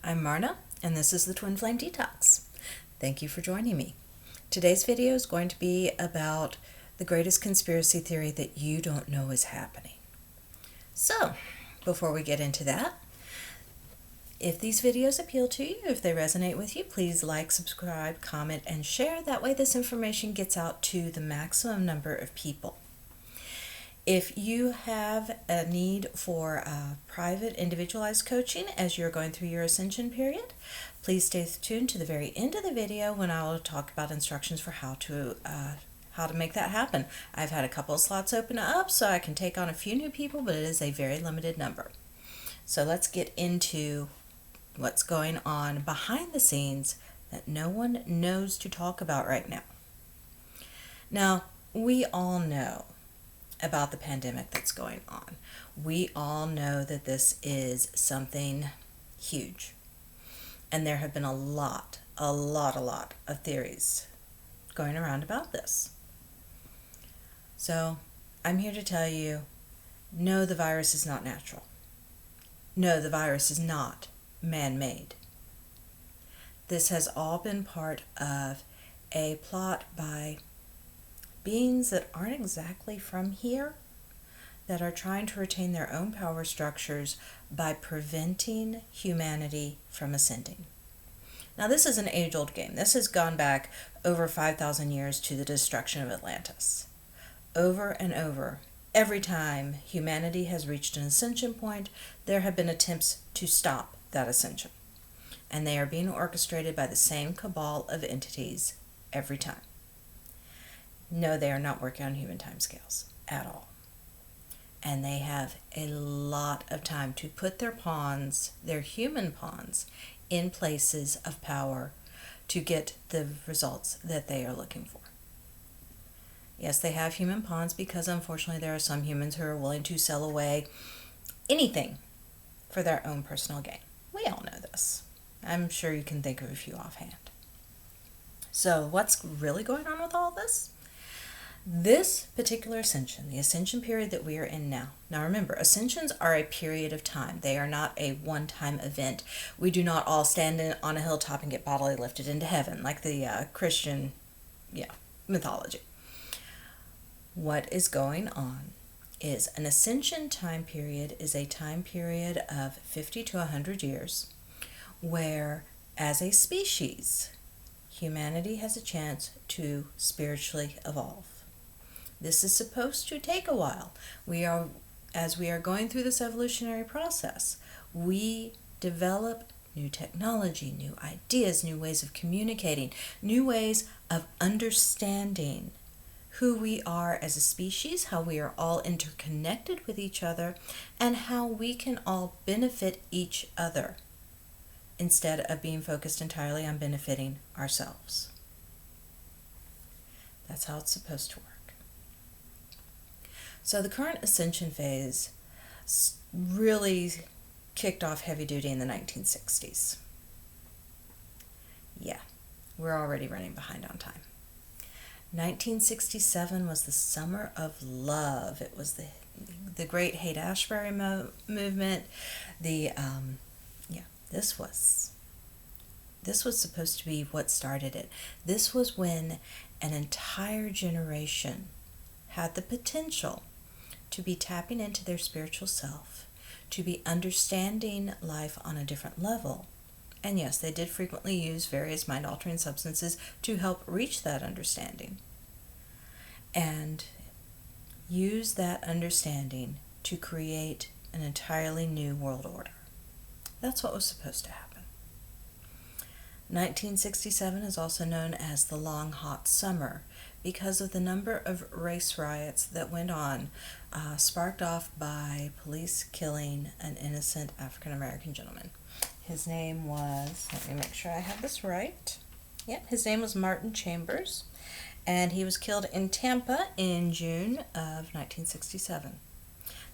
I'm Marna, and this is the Twin Flame Detox. Thank you for joining me. Today's video is going to be about the greatest conspiracy theory that you don't know is happening. So, before we get into that, if these videos appeal to you, if they resonate with you, please like, subscribe, comment, and share. That way this information gets out to the maximum number of people. If you have a need for private, individualized coaching as you're going through your Ascension period, please stay tuned to the very end of the video when I will talk about instructions for how to make that happen. I've had a couple of slots open up so I can take on a few new people, but it is a very limited number. So let's get into what's going on behind the scenes that no one knows to talk about right now. Now, we all know about the pandemic that's going on. We all know that this is something huge. And there have been a lot of theories going around about this. So, I'm here to tell you, no, the virus is not natural. No, the virus is not man-made. This has all been part of a plot by beings that aren't exactly from here, that are trying to retain their own power structures by preventing humanity from ascending. Now, this is an age-old game. This has gone back over 5,000 years to the destruction of Atlantis. Over and over, every time humanity has reached an ascension point, there have been attempts to stop that ascension. And they are being orchestrated by the same cabal of entities every time. No, they are not working on human timescales at all. And they have a lot of time to put their pawns, their human pawns, in places of power to get the results that they are looking for. Yes, they have human pawns because unfortunately there are some humans who are willing to sell away anything for their own personal gain. We all know this. I'm sure you can think of a few offhand. So what's really going on with all this? This particular ascension, the ascension period that we are in now. Now remember, ascensions are a period of time. They are not a one-time event. We do not all stand on a hilltop and get bodily lifted into heaven like the Christian mythology. What is going on is an ascension time period is a time period of 50 to 100 years where, as a species, humanity has a chance to spiritually evolve. This is supposed to take a while. As we are going through this evolutionary process, we develop new technology, new ideas, new ways of communicating, new ways of understanding who we are as a species, how we are all interconnected with each other, and how we can all benefit each other instead of being focused entirely on benefiting ourselves. That's how it's supposed to work. So the current ascension phase really kicked off heavy duty in the 1960s. Yeah, we're already running behind on time. 1967 was the summer of love. It was the great Haight-Ashbury movement. This was supposed to be what started it. This was when an entire generation had the potential to be tapping into their spiritual self, to be understanding life on a different level. And yes, they did frequently use various mind-altering substances to help reach that understanding. And use that understanding to create an entirely new world order. That's what was supposed to happen. 1967 is also known as the Long Hot Summer because of the number of race riots that went on, sparked off by police killing an innocent African-American gentleman. His name was, let me make sure I have this right. Yep, his name was Martin Chambers, and he was killed in Tampa in June of 1967.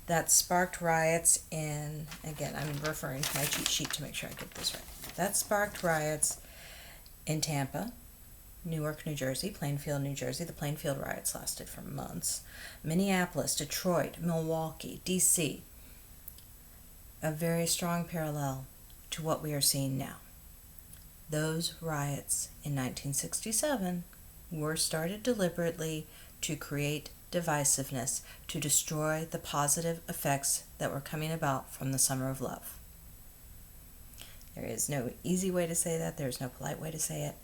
That sparked riots in, again, I'm referring to my cheat sheet to make sure I get this right. That sparked riots in Tampa, Newark, New Jersey, Plainfield, New Jersey. The Plainfield riots lasted for months. Minneapolis, Detroit, Milwaukee, D.C. A very strong parallel to what we are seeing now. Those riots in 1967 were started deliberately to create divisiveness, to destroy the positive effects that were coming about from the Summer of Love. There is no easy way to say that. There's no polite way to say it.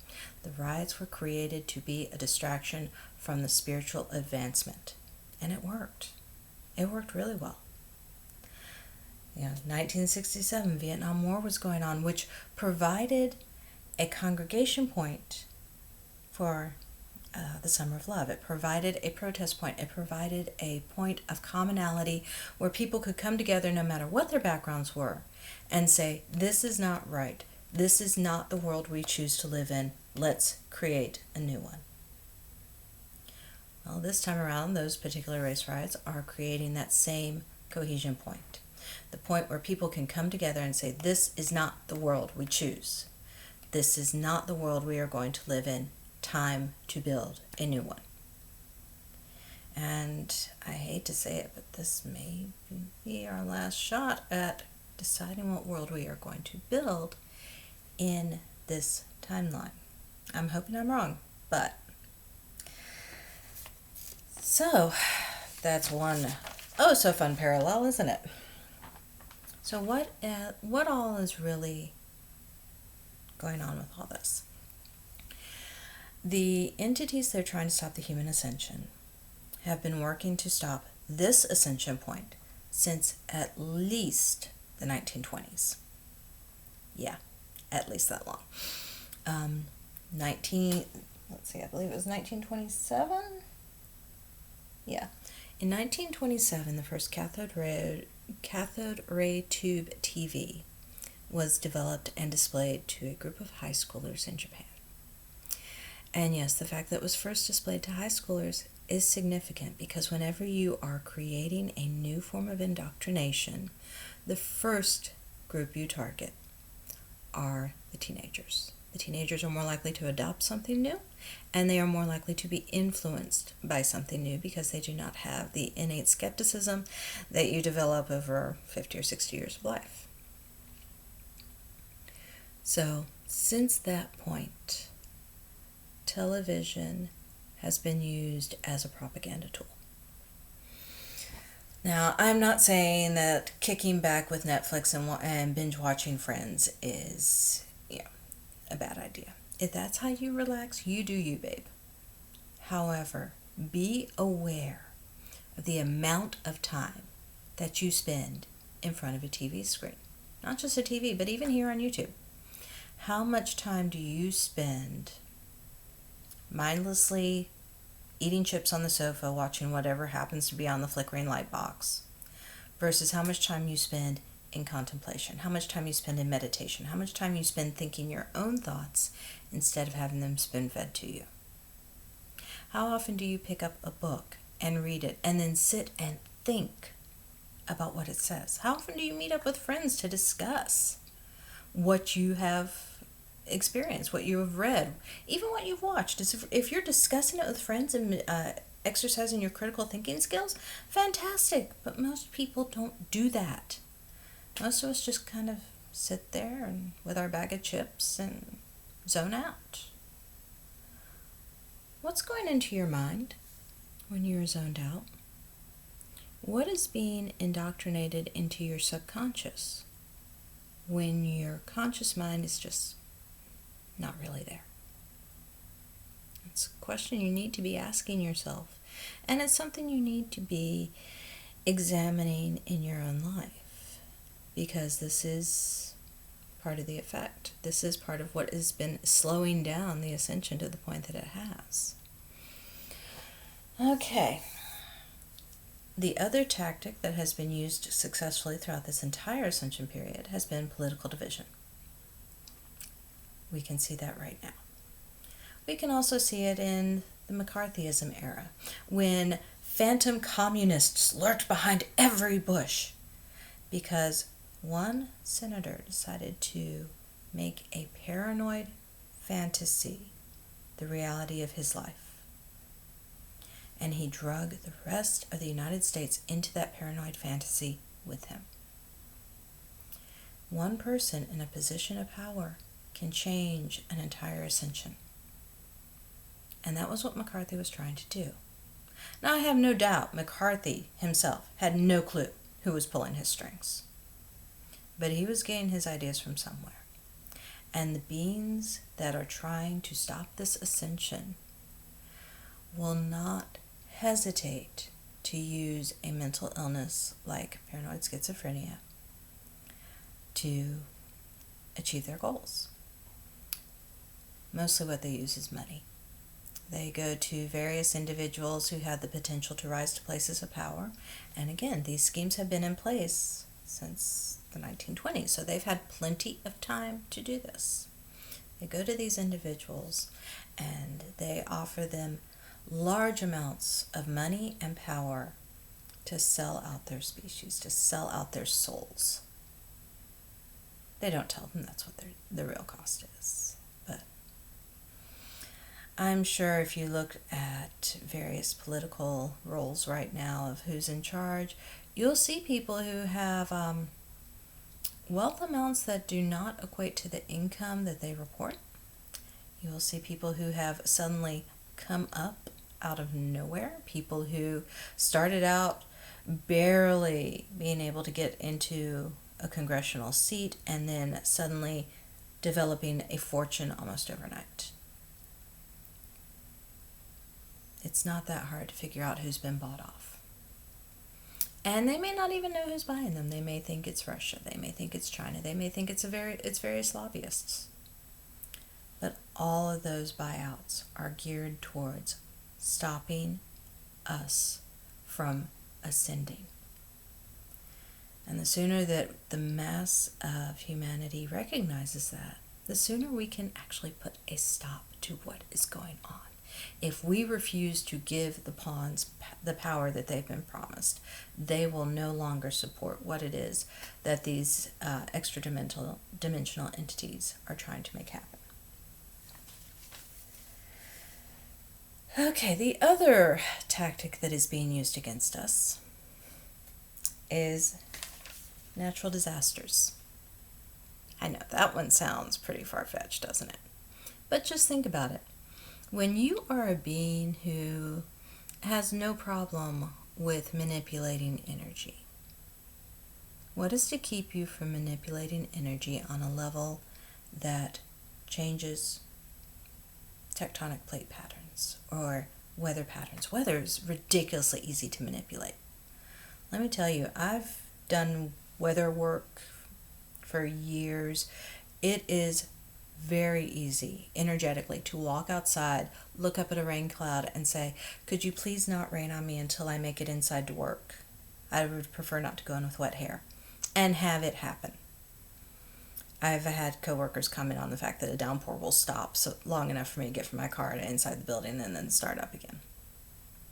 The riots were created to be a distraction from the spiritual advancement. And it worked. It worked really well. 1967, Vietnam War was going on, which provided a congregation point for the Summer of Love. It provided a protest point. It provided a point of commonality where people could come together no matter what their backgrounds were and say, this is not right. This is not the world we choose to live in. Let's create a new one. Well, this time around, those particular race riots are creating that same cohesion point. The point where people can come together and say, this is not the world we choose. This is not the world we are going to live in. Time to build a new one. And I hate to say it, but this may be our last shot at deciding what world we are going to build in this timeline. I'm hoping I'm wrong, but so that's one so fun parallel, isn't it? So what all is really going on with all this? The entities that are trying to stop the human ascension have been working to stop this ascension point since at least the 1920s. Yeah, at least that long. I believe it was 1927? Yeah. In 1927, the first cathode ray tube TV was developed and displayed to a group of high schoolers in Japan. And yes, the fact that it was first displayed to high schoolers is significant because whenever you are creating a new form of indoctrination, the first group you target are the teenagers. The teenagers are more likely to adopt something new, and they are more likely to be influenced by something new because they do not have the innate skepticism that you develop over 50 or 60 years of life. So, since that point, television has been used as a propaganda tool. Now, I'm not saying that kicking back with Netflix and binge watching Friends is, a bad idea. If that's how you relax, you do you, babe. However, be aware of the amount of time that you spend in front of a TV screen. Not just a TV, but even here on YouTube. How much time do you spend mindlessly eating chips on the sofa, watching whatever happens to be on the flickering light box, versus how much time you spend in contemplation, how much time you spend in meditation, how much time you spend thinking your own thoughts instead of having them spoon-fed to you? How often do you pick up a book and read it and then sit and think about what it says? How often do you meet up with friends to discuss what you have experienced, what you have read, even what you've watched? If you're discussing it with friends and exercising your critical thinking skills, fantastic. But most people don't do that. Most of us just kind of sit there and with our bag of chips and zone out. What's going into your mind when you're zoned out? What is being indoctrinated into your subconscious when your conscious mind is just not really there? It's a question you need to be asking yourself, and it's something you need to be examining in your own life, because this is part of the effect. This is part of what has been slowing down the ascension to the point that it has. Okay. The other tactic that has been used successfully throughout this entire ascension period has been political division. We can see that right now. We can also see it in the McCarthyism era, when phantom communists lurked behind every bush because one senator decided to make a paranoid fantasy the reality of his life. And he drug the rest of the United States into that paranoid fantasy with him. One person in a position of power can change an entire ascension. And that was what McCarthy was trying to do. Now, I have no doubt McCarthy himself had no clue who was pulling his strings. But he was getting his ideas from somewhere. And the beings that are trying to stop this ascension will not hesitate to use a mental illness like paranoid schizophrenia to achieve their goals. Mostly what they use is money. They go to various individuals who have the potential to rise to places of power. And again, these schemes have been in place since the 1920s, so they've had plenty of time to do this. They go to these individuals and they offer them large amounts of money and power to sell out their species, to sell out their souls. They don't tell them that's what the real cost is. But I'm sure if you look at various political roles right now of who's in charge, you'll see people who have wealth amounts that do not equate to the income that they report. You will see people who have suddenly come up out of nowhere, people who started out barely being able to get into a congressional seat and then suddenly developing a fortune almost overnight. It's not that hard to figure out who's been bought off. And they may not even know who's buying them. They may think it's Russia. They may think it's China. They may think it's various lobbyists. But all of those buyouts are geared towards stopping us from ascending. And the sooner that the mass of humanity recognizes that, the sooner we can actually put a stop to what is going on. If we refuse to give the pawns the power that they've been promised, they will no longer support what it is that these extra-dimensional entities are trying to make happen. Okay, the other tactic that is being used against us is natural disasters. I know that one sounds pretty far-fetched, doesn't it? But just think about it. When you are a being who has no problem with manipulating energy, what is to keep you from manipulating energy on a level that changes tectonic plate patterns or weather patterns? Weather is ridiculously easy to manipulate. Let me tell you, I've done weather work for years. It is very easy, energetically, to walk outside, look up at a rain cloud and say, could you please not rain on me until I make it inside to work? I would prefer not to go in with wet hair. And have it happen. I've had coworkers comment on the fact that a downpour will stop so long enough for me to get from my car to inside the building and then start up again.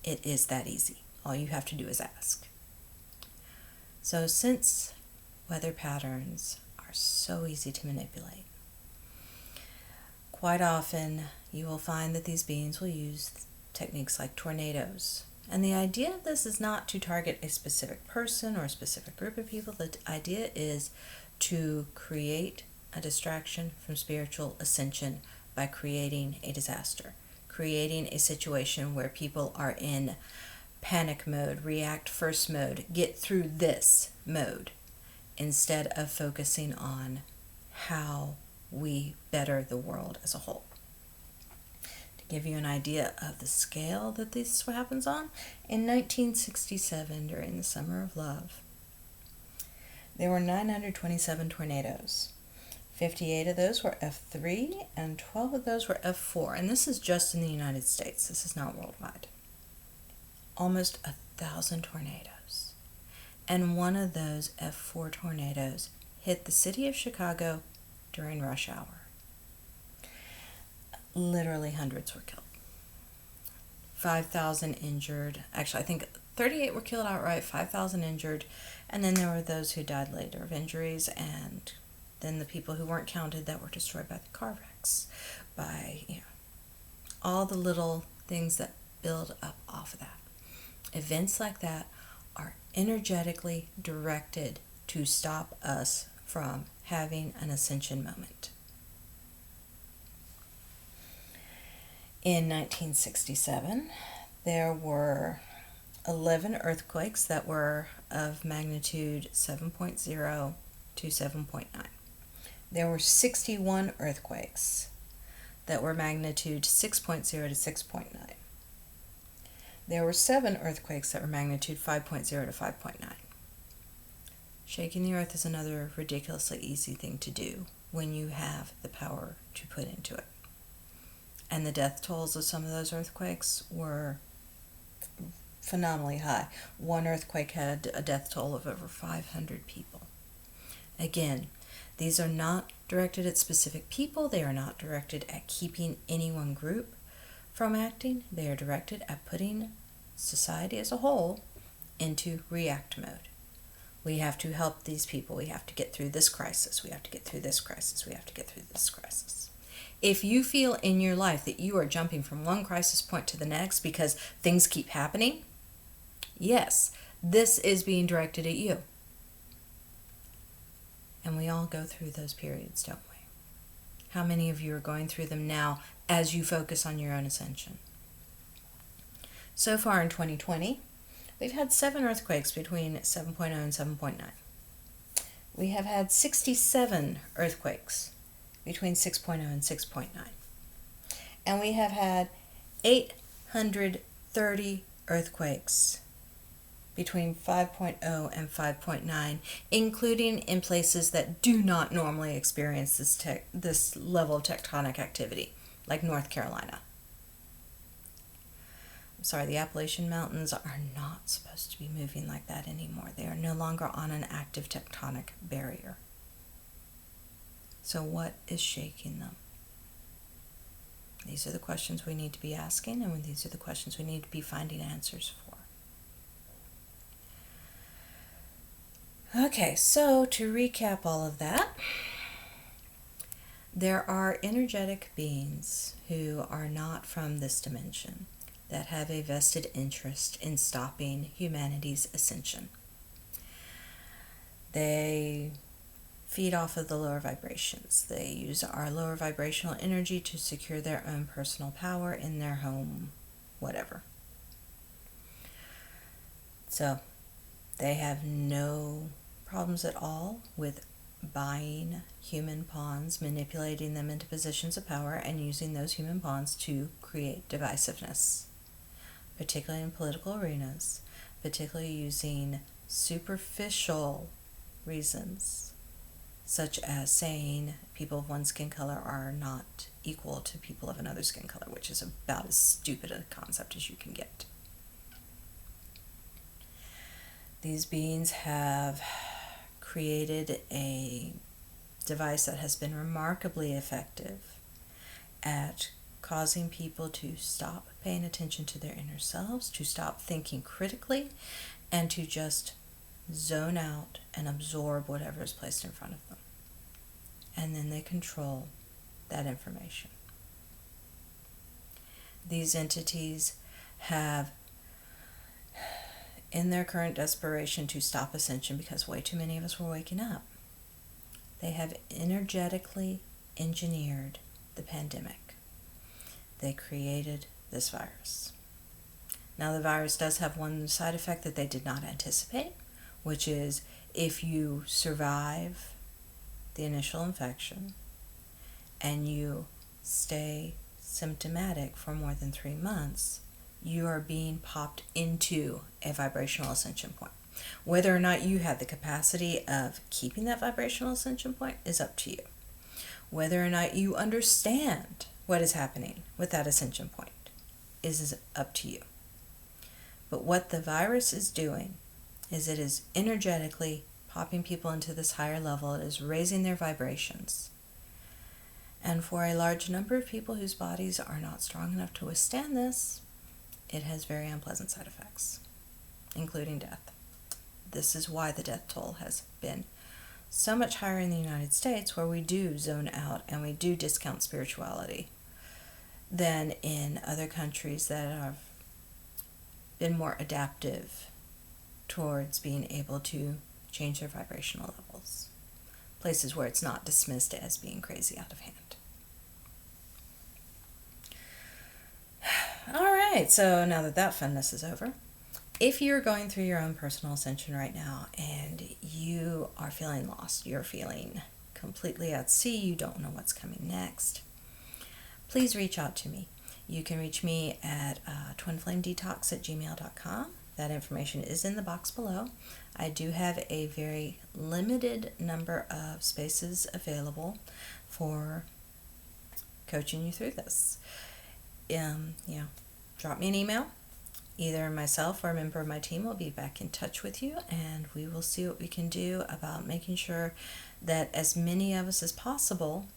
It is that easy. All you have to do is ask. So since weather patterns are so easy to manipulate, quite often you will find that these beings will use techniques like tornadoes. And the idea of this is not to target a specific person or a specific group of people. The idea is to create a distraction from spiritual ascension by creating a disaster, creating a situation where people are in panic mode, react first mode, get through this mode, instead of focusing on how we better the world as a whole. To give you an idea of the scale that this happens on, in 1967, during the Summer of Love, there were 927 tornadoes. 58 of those were F3 and 12 of those were F4. And this is just in the United States. This is not worldwide. Almost 1,000 tornadoes. And one of those F4 tornadoes hit the city of Chicago during rush hour. Literally hundreds were killed. 5,000 injured. Actually, I think 38 were killed outright, 5,000 injured. And then there were those who died later of injuries, and then the people who weren't counted that were destroyed by the car wrecks, by all the little things that build up off of that. Events like that are energetically directed to stop us from having an ascension moment. In 1967, there were 11 earthquakes that were of magnitude 7.0 to 7.9. There were 61 earthquakes that were magnitude 6.0 to 6.9. There were 7 earthquakes that were magnitude 5.0 to 5.9. Shaking the earth is another ridiculously easy thing to do when you have the power to put into it. And the death tolls of some of those earthquakes were phenomenally high. One earthquake had a death toll of over 500 people. Again, these are not directed at specific people. They are not directed at keeping any one group from acting. They are directed at putting society as a whole into react mode. We have to help these people. We have to get through this crisis. We have to get through this crisis. We have to get through this crisis. If you feel in your life that you are jumping from one crisis point to the next because things keep happening, yes, this is being directed at you. And we all go through those periods, don't we? How many of you are going through them now as you focus on your own ascension? So far in 2020, we've had 7 earthquakes between 7.0 and 7.9. We have had 67 earthquakes between 6.0 and 6.9. And we have had 830 earthquakes between 5.0 and 5.9, including in places that do not normally experience this level of tectonic activity, like North Carolina. I'm sorry, the Appalachian Mountains are not supposed to be moving like that anymore. They are no longer on an active tectonic barrier. So what is shaking them? These are the questions we need to be asking, and these are the questions we need to be finding answers for. Okay, so to recap all of that, there are energetic beings who are not from this dimension that have a vested interest in stopping humanity's ascension. They feed off of the lower vibrations. They use our lower vibrational energy to secure their own personal power in their home, whatever. So they have no problems at all with buying human pawns, manipulating them into positions of power, and using those human pawns to create divisiveness, particularly in political arenas, particularly using superficial reasons, such as saying people of one skin color are not equal to people of another skin color, which is about as stupid a concept as you can get. These beings have created a device that has been remarkably effective at causing people to stop paying attention to their inner selves, to stop thinking critically, and to just zone out and absorb whatever is placed in front of them. And then they control that information. These entities have, in their current desperation to stop ascension, because way too many of us were waking up, they have energetically engineered the pandemic. They created this virus. Now, the virus does have one side effect that they did not anticipate, which is if you survive the initial infection and you stay symptomatic for more than 3 months, you are being popped into a vibrational ascension point. Whether or not you have the capacity of keeping that vibrational ascension point is up to you. Whether or not you understand what is happening with that ascension point is up to you. But what the virus is doing is it is energetically popping people into this higher level. It is raising their vibrations. And for a large number of people whose bodies are not strong enough to withstand this, it has very unpleasant side effects, including death. This is why the death toll has been so much higher in the United States, where we do zone out and we do discount spirituality, than in other countries that have been more adaptive towards being able to change their vibrational levels. places where it's not dismissed as being crazy out of hand. All right, so now that that funness is over, if you're going through your own personal ascension right now and you are feeling lost, you're feeling completely at sea, you don't know what's coming next, please reach out to me. You can reach me at twinflamedetox@gmail.com. That information is in the box below. I do have a very limited number of spaces available for coaching you through this. Drop me an email. Either myself or a member of my team will be back in touch with you, and we will see what we can do about making sure that as many of us as possible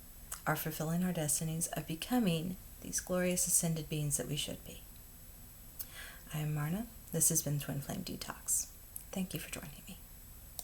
are fulfilling our destinies of becoming these glorious ascended beings that we should be. I am Marna. This has been Twin Flame Detox. Thank you for joining me.